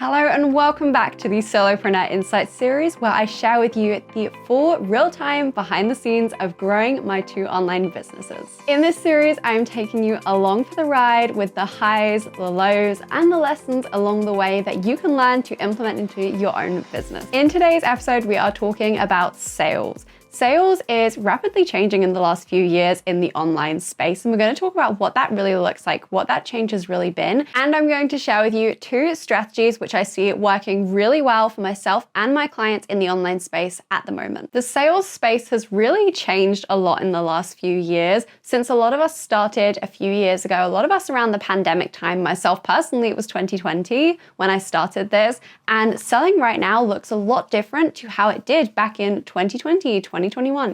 Hello and welcome back to the Solopreneur Insights series, where I share with you the full real-time behind the scenes of growing my 2 online businesses. In this series, I'm taking you along for the ride with the highs, the lows, and the lessons along the way that you can learn to implement into your own business. In today's episode, we are talking about sales. Sales is rapidly changing in the last few years in the online space, and we're going to talk about what that really looks like, what that change has really been, and I'm going to share with you 2 strategies which I see working really well for myself and my clients in the online space at the moment. The sales space has really changed a lot in the last few years since a lot of us started a few years ago, a lot of us around the pandemic time. Myself personally, it was 2020 when I started this, and selling right now looks a lot different to how it did back in 2020, 2021,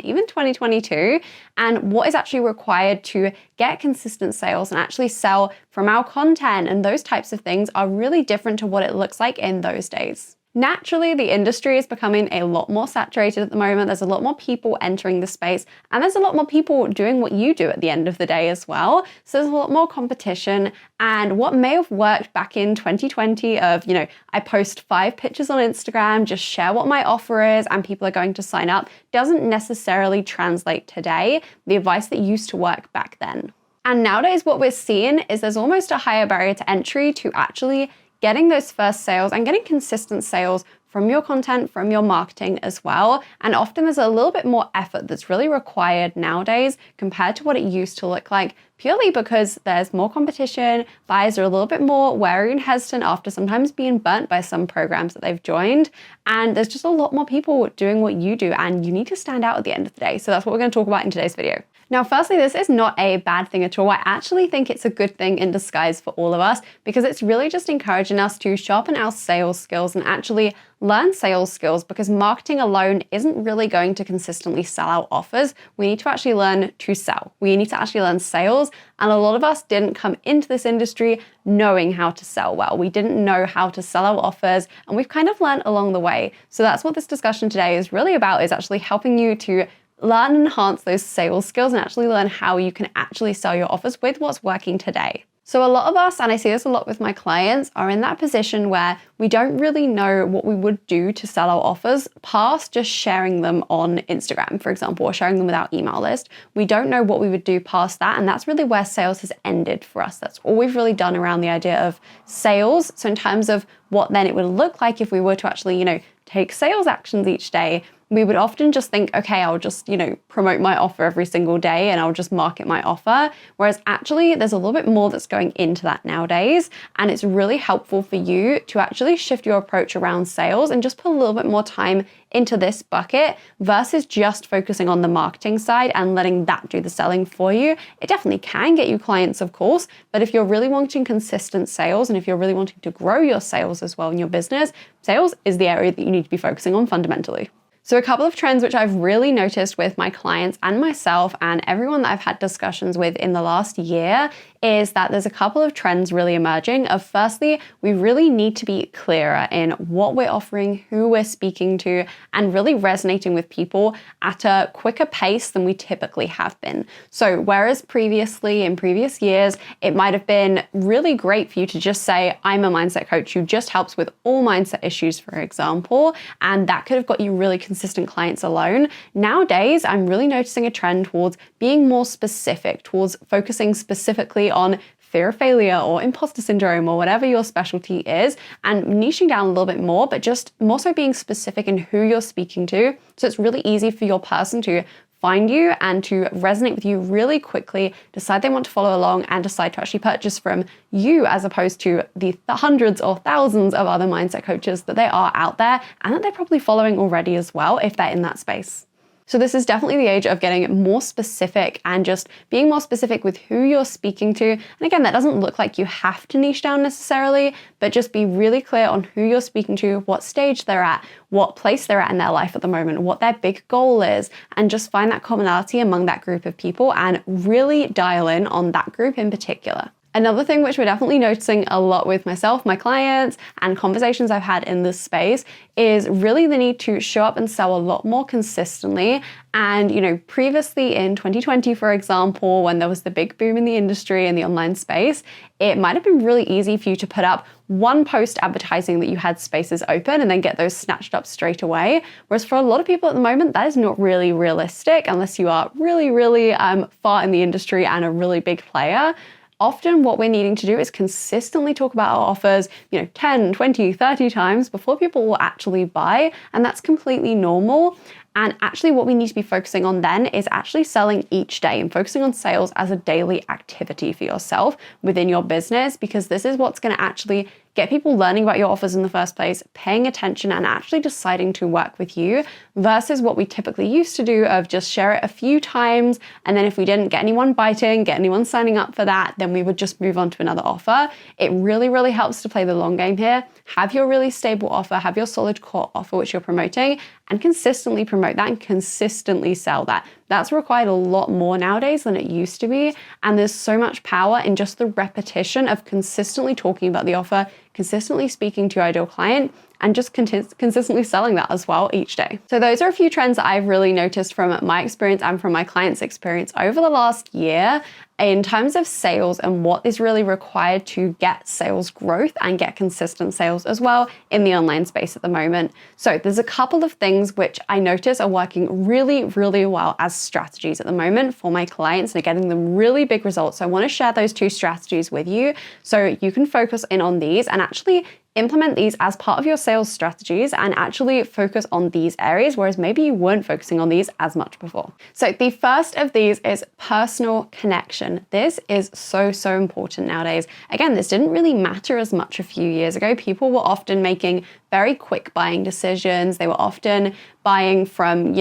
even 2022, and what is actually required to get consistent sales and actually sell from our content and those types of things are really different to what it looks like in those days. Naturally, the industry is becoming a lot more saturated at the moment. There's a lot more people entering the space, and there's a lot more people doing what you do at the end of the day as well. So there's a lot more competition, and what may have worked back in 2020 of, I post 5 pictures on Instagram, just share what my offer is, and people are going to sign up, doesn't necessarily translate today, the advice that used to work back then. And nowadays what we're seeing is there's almost a higher barrier to entry to actually getting those first sales and getting consistent sales from your content, from your marketing as well. And often there's a little bit more effort that's really required nowadays compared to what it used to look like, purely because there's more competition, buyers are a little bit more wary and hesitant after sometimes being burnt by some programs that they've joined. And there's just a lot more people doing what you do, and you need to stand out at the end of the day. So that's what we're going to talk about in today's video. Now, firstly, this is not a bad thing at all. I actually think it's a good thing in disguise for all of us, because it's really just encouraging us to sharpen our sales skills and actually learn sales skills, because marketing alone isn't really going to consistently sell our offers. We need to actually learn to sell. We need to actually learn sales. And a lot of us didn't come into this industry knowing how to sell well. We didn't know how to sell our offers, and we've kind of learned along the way. So that's what this discussion today is really about, is actually helping you to learn and enhance those sales skills and actually learn how you can actually sell your offers with what's working today. So a lot of us, and I see this a lot with my clients, are in that position where we don't really know what we would do to sell our offers past just sharing them on Instagram, for example, or sharing them with our email list. We don't know what we would do past that, and that's really where sales has ended for us. That's all we've really done around the idea of sales. So in terms of what then it would look like if we were to actually, take sales actions each day, we would often just think, okay, I'll just, promote my offer every single day and I'll just market my offer. Whereas actually there's a little bit more that's going into that nowadays. And it's really helpful for you to actually shift your approach around sales and just put a little bit more time into this bucket versus just focusing on the marketing side and letting that do the selling for you. It definitely can get you clients, of course, but if you're really wanting consistent sales and if you're really wanting to grow your sales as well in your business, sales is the area that you need to be focusing on fundamentally. So a couple of trends which I've really noticed with my clients and myself and everyone that I've had discussions with in the last year is that there's a couple of trends really emerging of, firstly, we really need to be clearer in what we're offering, who we're speaking to, and really resonating with people at a quicker pace than we typically have been. So whereas previously, in previous years, it might have been really great for you to just say, I'm a mindset coach who just helps with all mindset issues, for example, and that could have got you really consistent clients alone. Nowadays, I'm really noticing a trend towards being more specific, towards focusing specifically on fear of failure or imposter syndrome or whatever your specialty is, and niching down a little bit more, but just more so being specific in who you're speaking to. So it's really easy for your person to find you and to resonate with you really quickly, decide they want to follow along, and decide to actually purchase from you as opposed to the hundreds or thousands of other mindset coaches that they are out there and that they're probably following already as well if they're in that space. So this is definitely the age of getting more specific and just being more specific with who you're speaking to. And again, that doesn't look like you have to niche down necessarily, but just be really clear on who you're speaking to, what stage they're at, what place they're at in their life at the moment, what their big goal is, and just find that commonality among that group of people and really dial in on that group in particular. Another thing which we're definitely noticing a lot with myself, my clients, and conversations I've had in this space is really the need to show up and sell a lot more consistently. And, previously in 2020, for example, when there was the big boom in the industry and the online space, it might have been really easy for you to put up one post advertising that you had spaces open and then get those snatched up straight away. Whereas for a lot of people at the moment, that is not really realistic unless you are really, really far in the industry and a really big player. Often what we're needing to do is consistently talk about our offers, 10, 20, 30 times before people will actually buy. And that's completely normal. And actually what we need to be focusing on then is actually selling each day and focusing on sales as a daily activity for yourself within your business, because this is what's going to actually get people learning about your offers in the first place, paying attention and actually deciding to work with you, versus what we typically used to do of just share it a few times. And then if we didn't get anyone biting, get anyone signing up for that, then we would just move on to another offer. It really, really helps to play the long game here. Have your really stable offer, have your solid core offer, which you're promoting, and consistently promote that and consistently sell that. That's required a lot more nowadays than it used to be. And there's so much power in just the repetition of consistently talking about the offer, consistently speaking to your ideal client, and just consistently selling that as well each day. So those are a few trends that I've really noticed from my experience and from my clients' experience over the last year in terms of sales and what is really required to get sales growth and get consistent sales as well in the online space at the moment. So there's a couple of things which I notice are working really, really well as strategies at the moment for my clients and are getting them really big results. So I want to share those two strategies with you so you can focus in on these and actually implement these as part of your sales strategies and actually focus on these areas, whereas maybe you weren't focusing on these as much before. So the first of these is personal connection. This is so, so important nowadays. Again, this didn't really matter as much a few years ago. People were often making very quick buying decisions. They were often buying from,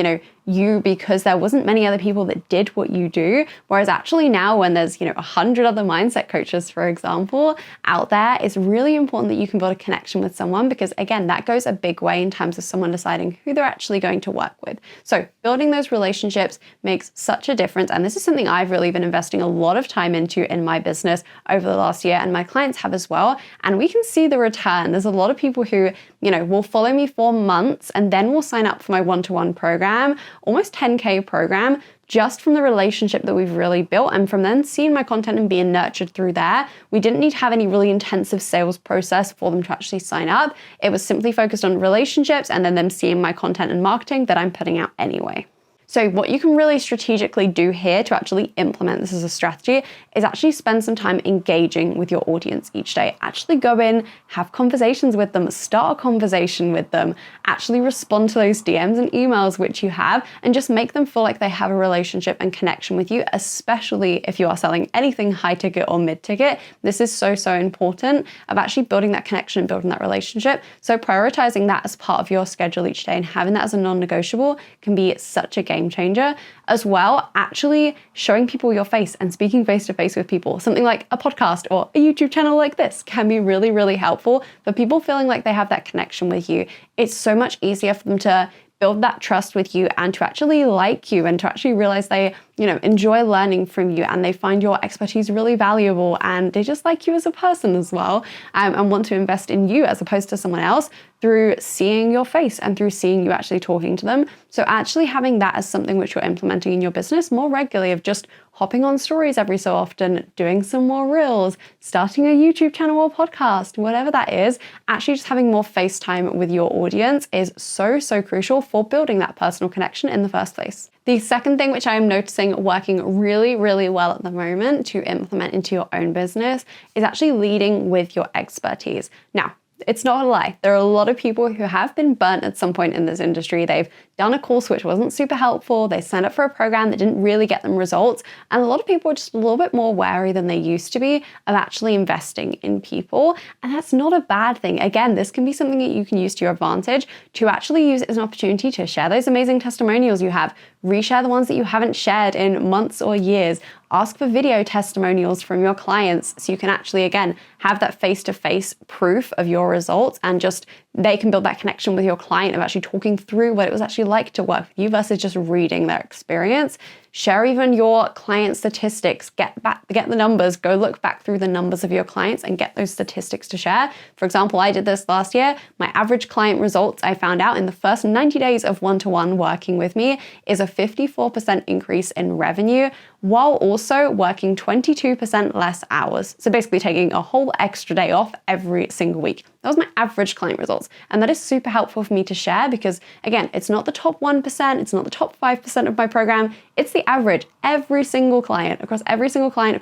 you because there wasn't many other people that did what you do. Whereas actually now when there's, 100 other mindset coaches, for example, out there, it's really important that you can build a connection with someone because again, that goes a big way in terms of someone deciding who they're actually going to work with. So building those relationships makes such a difference. And this is something I've really been investing a lot of time into in my business over the last year, and my clients have as well. And we can see the return. There's a lot of people who, will follow me for months and then will sign up for my one-to-one program, almost 10K program, just from the relationship that we've really built. And from then seeing my content and being nurtured through there, we didn't need to have any really intensive sales process for them to actually sign up. It was simply focused on relationships and then them seeing my content and marketing that I'm putting out anyway. So what you can really strategically do here to actually implement this as a strategy is actually spend some time engaging with your audience each day. Actually go in, have conversations with them, start a conversation with them, actually respond to those DMs and emails which you have, and just make them feel like they have a relationship and connection with you, especially if you are selling anything high ticket or mid ticket. This is so, so important of actually building that connection and building that relationship. So prioritizing that as part of your schedule each day and having that as a non-negotiable can be such a game changer. As well, actually showing people your face and speaking face to face with people. Something like a podcast or a YouTube channel like this can be really, really helpful for people feeling like they have that connection with you. It's so much easier for them to build that trust with you and to actually like you and to actually realize they, enjoy learning from you and they find your expertise really valuable and they just like you as a person as well, and want to invest in you as opposed to someone else through seeing your face and through seeing you actually talking to them. So actually having that as something which you're implementing in your business more regularly, of just hopping on stories every so often, doing some more reels, starting a YouTube channel or podcast, whatever that is, actually just having more face time with your audience is so, so crucial for building that personal connection in the first place. The second thing which I am noticing working really, really well at the moment to implement into your own business is actually leading with your expertise. Now, it's not a lie. There are a lot of people who have been burnt at some point in this industry. They've done a course which wasn't super helpful. They signed up for a program that didn't really get them results. And a lot of people are just a little bit more wary than they used to be of actually investing in people. And that's not a bad thing. Again, this can be something that you can use to your advantage to actually use it as an opportunity to share those amazing testimonials you have, reshare the ones that you haven't shared in months or years, Ask for video testimonials from your clients so you can actually, again, have that face-to-face proof of your results, and just they can build that connection with your client of actually talking through what it was actually like to work with you versus just reading their experience. Share even your client statistics, get the numbers, go look back through the numbers of your clients and get those statistics to share. For example, I did this last year. My average client results I found out in the first 90 days of one-to-one working with me is a 54% increase in revenue, while also working 22% less hours. So basically taking a whole extra day off every single week. That was my average client results. And that is super helpful for me to share because, again, it's not the top 1%, it's not the top 5% of my program, it's the average. Every single client, across every single person,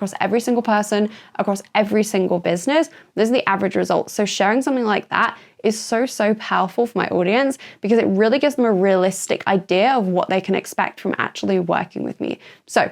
across every single business, those are the average results. So sharing something like that is so powerful for my audience because it really gives them a realistic idea of what they can expect from actually working with me. So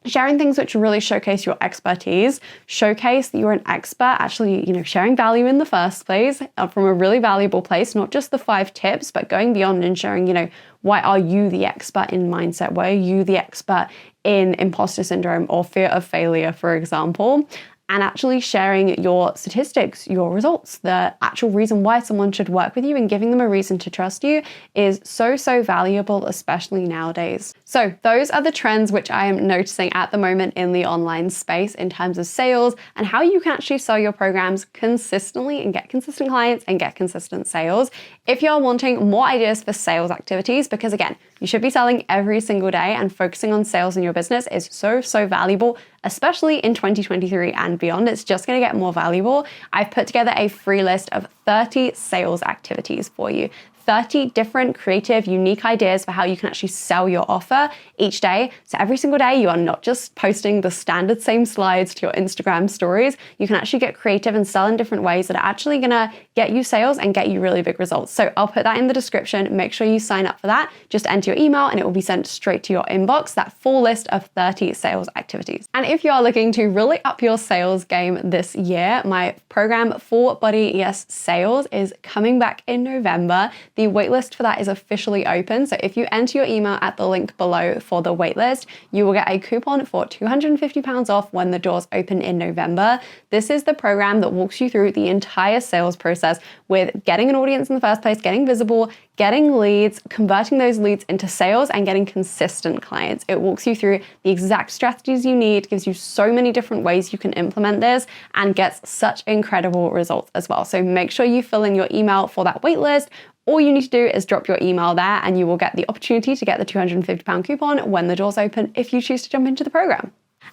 sharing things which really showcase your expertise, showcase that you're an expert, actually, sharing value in the first place from a really valuable place, not just the 5 tips, but going beyond and sharing, why are you the expert in mindset? Why are you the expert in imposter syndrome or fear of failure, for example? And actually sharing your statistics, your results, the actual reason why someone should work with you and giving them a reason to trust you is so valuable, especially nowadays. So those are the trends which I am noticing at the moment in the online space in terms of sales and how you can actually sell your programs consistently and get consistent clients and get consistent sales. If you're wanting more ideas for sales activities, because again, you should be selling every single day and focusing on sales in your business is so valuable, especially in 2023 and beyond. It's just going to get more valuable. I've put together a free list of 30 sales activities for you. 30 different creative, unique ideas for how you can actually sell your offer each day. So every single day, you are not just posting the standard same slides to your Instagram stories. You can actually get creative and sell in different ways that are actually gonna get you sales and get you really big results. So I'll put that in the description. Make sure you sign up for that. Just enter your email and it will be sent straight to your inbox, that full list of 30 sales activities. And if you are looking to really up your sales game this year, my program Full Body Yes Sales is coming back in November. The waitlist for that is officially open. So if you enter your email at the link below for the waitlist, you will get a coupon for £250 off when the doors open in November. This is the program that walks you through the entire sales process with getting an audience in the first place, getting visible, getting leads, converting those leads into sales, and getting consistent clients. It walks you through the exact strategies you need, gives you so many different ways you can implement this, and gets such incredible results as well. So make sure you fill in your email for that waitlist. All you need to do is drop your email there and you will get the opportunity to get the £250 coupon when the doors open if you choose to jump into the program.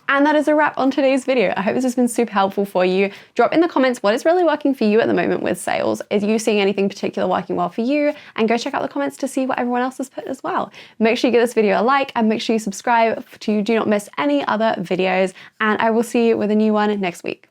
And that is a wrap on today's video. I hope this has been super helpful for you. Drop in the comments what is really working for you at the moment with sales. Is you seeing anything particular working well for you? And go check out the comments to see what everyone else has put as well. Make sure you give this video a like and make sure you subscribe to do not miss any other videos. And I will see you with a new one next week.